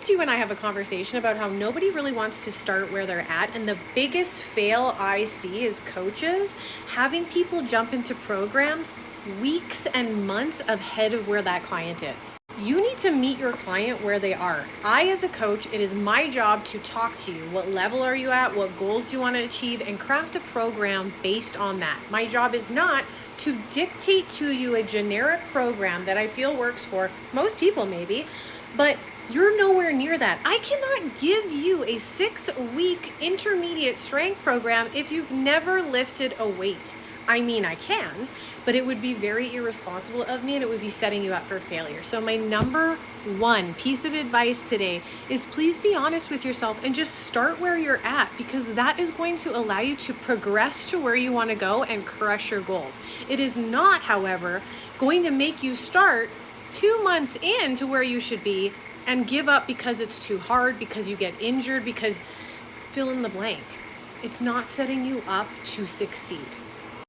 Sometimes you and I have a conversation about how nobody really wants to start where they're at. And the biggest fail I see is coaches having people jump into programs weeks and months ahead of where that client is. You need to meet your client where they are. I, as a coach, it is my job to talk to you. What level are you at? What goals do you want to achieve? And craft a program based on that. My job is not to dictate to you a generic program that I feel works for most people maybe, but you're nowhere near that. I cannot give you a 6-week intermediate strength program if you've never lifted a weight. I mean, I can, but it would be very irresponsible of me and it would be setting you up for failure. So my number one piece of advice today is please be honest with yourself and just start where you're at, because that is going to allow you to progress to where you want to go and crush your goals. It is not, however, going to make you start 2 months into where you should be and give up because it's too hard, because you get injured, because fill in the blank. It's not setting you up to succeed.